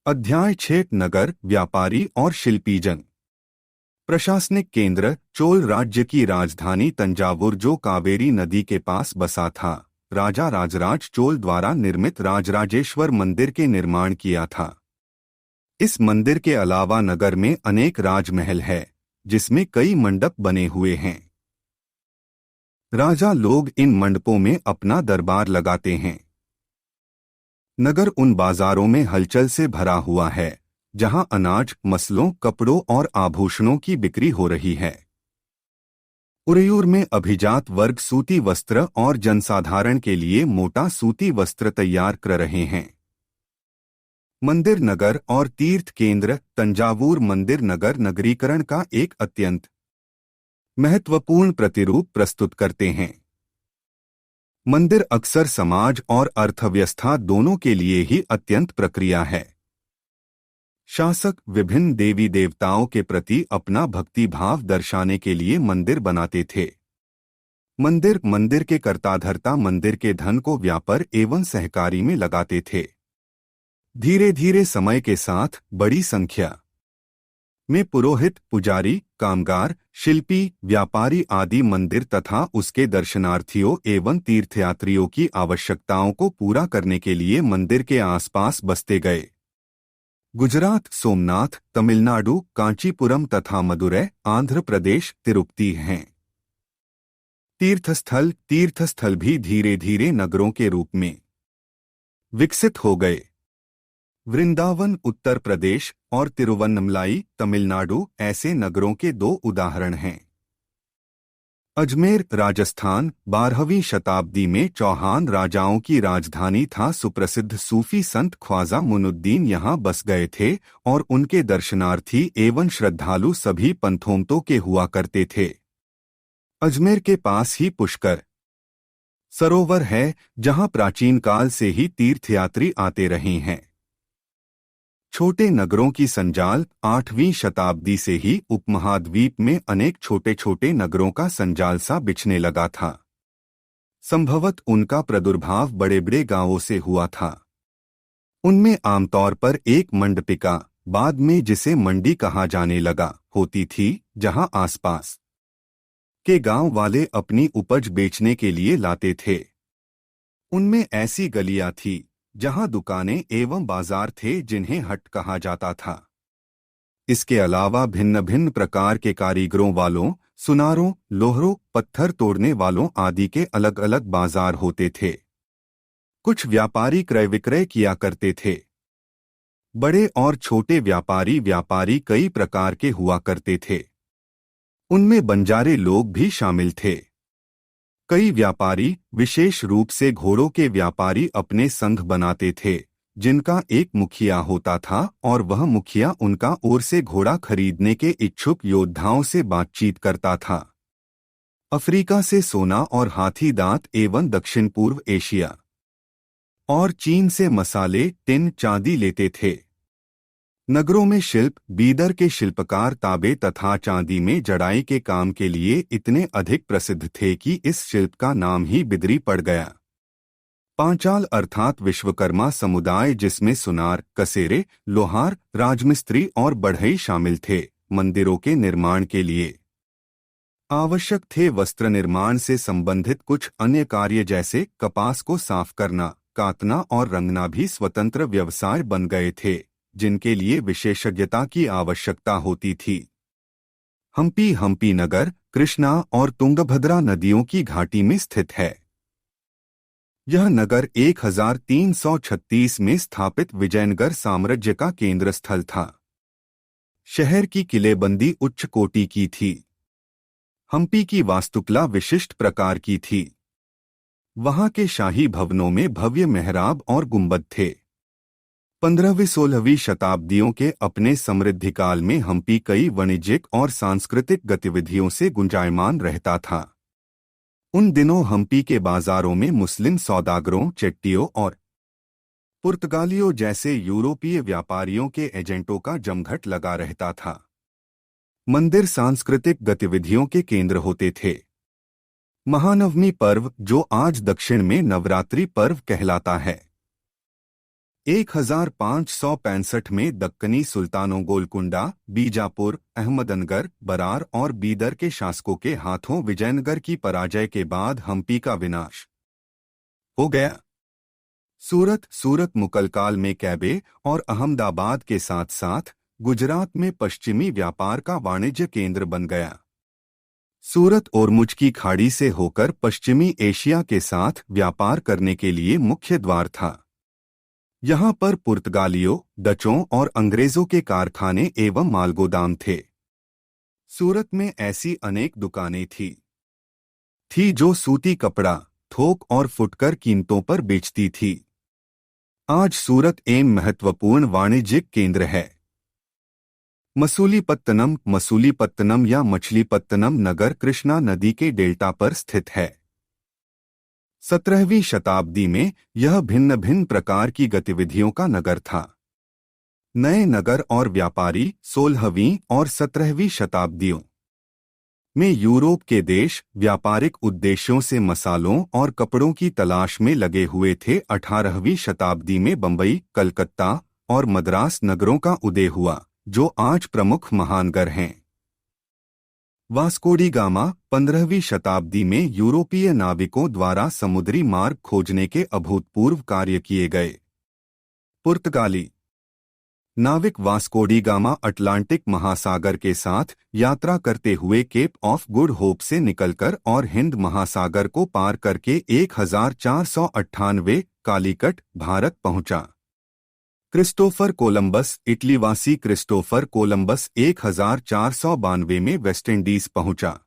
अध्याय 6 नगर, व्यापारी और शिल्पीजन। प्रशासनिक केंद्र। चोल राज्य की राजधानी तंजावुर जो कावेरी नदी के पास बसा था, राजा राजराज चोल द्वारा निर्मित राजराजेश्वर मंदिर के निर्माण किया था। इस मंदिर के अलावा नगर में अनेक राजमहल है, जिसमें कई मंडप बने हुए हैं। राजा लोग इन मंडपों में अपना दरबार लगाते हैं। नगर उन बाजारों में हलचल से भरा हुआ है जहां अनाज, मसलों, कपड़ों और आभूषणों की बिक्री हो रही है। उरेयूर में अभिजात वर्ग सूती वस्त्र और जनसाधारण के लिए मोटा सूती वस्त्र तैयार कर रहे हैं। मंदिर नगर और तीर्थ केंद्र। तंजावुर मंदिर नगर नगरीकरण का एक अत्यंत महत्वपूर्ण प्रतिरूप प्रस्तुत करते हैं। मंदिर अक्सर समाज और अर्थव्यवस्था दोनों के लिए ही अत्यंत प्रक्रिया है। शासक विभिन्न देवी देवताओं के प्रति अपना भक्ति भाव दर्शाने के लिए मंदिर बनाते थे। मंदिर के कर्ताधर्ता मंदिर के धन को व्यापार एवं सहकारी में लगाते थे। धीरे धीरे समय के साथ बड़ी संख्या में पुरोहित, पुजारी, कामगार, शिल्पी, व्यापारी आदि मंदिर तथा उसके दर्शनार्थियों एवं तीर्थयात्रियों की आवश्यकताओं को पूरा करने के लिए मंदिर के आसपास बसते गए। गुजरात, सोमनाथ, तमिलनाडु, कांचीपुरम तथा मदुरै, आंध्र प्रदेश, तिरुपति हैं। तीर्थस्थल भी धीरे धीरे नगरों के रूप में विकसित हो गए। वृंदावन उत्तर प्रदेश और तिरुवन्नमलाई तमिलनाडु ऐसे नगरों के दो उदाहरण हैं। अजमेर राजस्थान 12वीं शताब्दी में चौहान राजाओं की राजधानी था। सुप्रसिद्ध सूफी संत ख्वाजा मुइनुद्दीन यहाँ बस गए थे और उनके दर्शनार्थी एवं श्रद्धालु सभी पंथोमतों के हुआ करते थे। अजमेर के पास ही पुष्कर सरोवर है, जहाँ प्राचीन काल से ही तीर्थयात्री आते रहे हैं। छोटे नगरों की संजाल 8वीं शताब्दी से ही उपमहाद्वीप में अनेक छोटे छोटे नगरों का संजाल सा बिछने लगा था। संभवत उनका प्रादुर्भाव बड़े बड़े गांवों से हुआ था। उनमें आमतौर पर एक मंडपिका, बाद में जिसे मंडी कहा जाने लगा, होती थी, जहां आसपास के गांव वाले अपनी उपज बेचने के लिए लाते थे। उनमें ऐसी गलियां थी जहां दुकानें एवं बाजार थे जिन्हें हट कहा जाता था। इसके अलावा भिन्न भिन्न प्रकार के कारीगरों वालों, सुनारों, लोहरों, पत्थर तोड़ने वालों आदि के अलग अलग बाजार होते थे। कुछ व्यापारी क्रय विक्रय किया करते थे। बड़े और छोटे व्यापारी कई प्रकार के हुआ करते थे। उनमें बंजारे लोग भी शामिल थे। कई व्यापारी, विशेष रूप से घोड़ों के व्यापारी, अपने संघ बनाते थे जिनका एक मुखिया होता था और वह मुखिया उनका ओर से घोड़ा खरीदने के इच्छुक योद्धाओं से बातचीत करता था। अफ्रीका से सोना और हाथी दांत एवं दक्षिण पूर्व एशिया और चीन से मसाले, टिन, चांदी लेते थे। नगरों में शिल्प, बीदर के शिल्पकार तांबे तथा चांदी में जड़ाई के काम के लिए इतने अधिक प्रसिद्ध थे कि इस शिल्प का नाम ही बिदरी पड़ गया। पांचाल अर्थात विश्वकर्मा समुदाय, जिसमें सुनार, कसेरे, लोहार, राजमिस्त्री और बढ़ई शामिल थे, मंदिरों के निर्माण के लिए आवश्यक थे। वस्त्र निर्माण से संबंधित कुछ अन्य कार्य जैसे कपास को साफ करना, काटना और रंगना भी स्वतंत्र व्यवसाय बन गए थे, जिनके लिए विशेषज्ञता की आवश्यकता होती थी। हम्पी नगर कृष्णा और तुंगभद्रा नदियों की घाटी में स्थित है। यह नगर 1336 में स्थापित विजयनगर साम्राज्य का केंद्र स्थल था। शहर की किलेबंदी उच्च कोटि की थी। हम्पी की वास्तुकला विशिष्ट प्रकार की थी। वहां के शाही भवनों में भव्य मेहराब और गुंबद थे। 15वीं-16वीं शताब्दियों के अपने समृद्धिकाल में हम्पी कई वाणिज्यिक और सांस्कृतिक गतिविधियों से गुंजायमान रहता था। उन दिनों हम्पी के बाजारों में मुस्लिम सौदागरों, चेट्टियों और पुर्तगालियों जैसे यूरोपीय व्यापारियों के एजेंटों का जमघट लगा रहता था। मंदिर सांस्कृतिक गतिविधियों के केंद्र होते थे। महानवमी पर्व, जो आज दक्षिण में नवरात्रि पर्व कहलाता है, 1565 में दक्कनी सुल्तानों गोलकुंडा, बीजापुर, अहमदनगर, बरार और बीदर के शासकों के हाथों विजयनगर की पराजय के बाद हम्पी का विनाश हो गया। सूरत मुगलकाल में कैबे और अहमदाबाद के साथ साथ गुजरात में पश्चिमी व्यापार का वाणिज्य केंद्र बन गया। सूरत ओरमुझ की खाड़ी से होकर पश्चिमी एशिया के साथ व्यापार करने के लिए मुख्य द्वार था। यहाँ पर पुर्तगालियों, डचों और अंग्रेजों के कारखाने एवं मालगोदाम थे। सूरत में ऐसी अनेक दुकानें थी जो सूती कपड़ा, थोक और फुटकर कीमतों पर बेचती थी। आज सूरत एक महत्वपूर्ण वाणिज्यिक केंद्र है। मसूलीपत्तनम या मछलीपत्तनम नगर कृष्णा नदी के डेल्टा पर स्थित है। 17वीं शताब्दी में यह भिन्न भिन्न प्रकार की गतिविधियों का नगर था। नए नगर और व्यापारी 16वीं और 17वीं शताब्दियों में यूरोप के देश व्यापारिक उद्देश्यों से मसालों और कपड़ों की तलाश में लगे हुए थे। 18वीं शताब्दी में बंबई, कलकत्ता और मद्रास नगरों का उदय हुआ, जो आज प्रमुख महानगर हैं। वास्को डी गामा 15वीं शताब्दी में यूरोपीय नाविकों द्वारा समुद्री मार्ग खोजने के अभूतपूर्व कार्य किए गए। पुर्तगाली नाविक वास्को डी गामा अटलांटिक महासागर के साथ यात्रा करते हुए केप ऑफ गुड होप से निकलकर और हिंद महासागर को पार करके 1498 कालीकट, भारत पहुंचा। क्रिस्टोफर कोलंबस इटलीवासी क्रिस्टोफर कोलंबस 1492 में वेस्टइंडीज पहुंचा।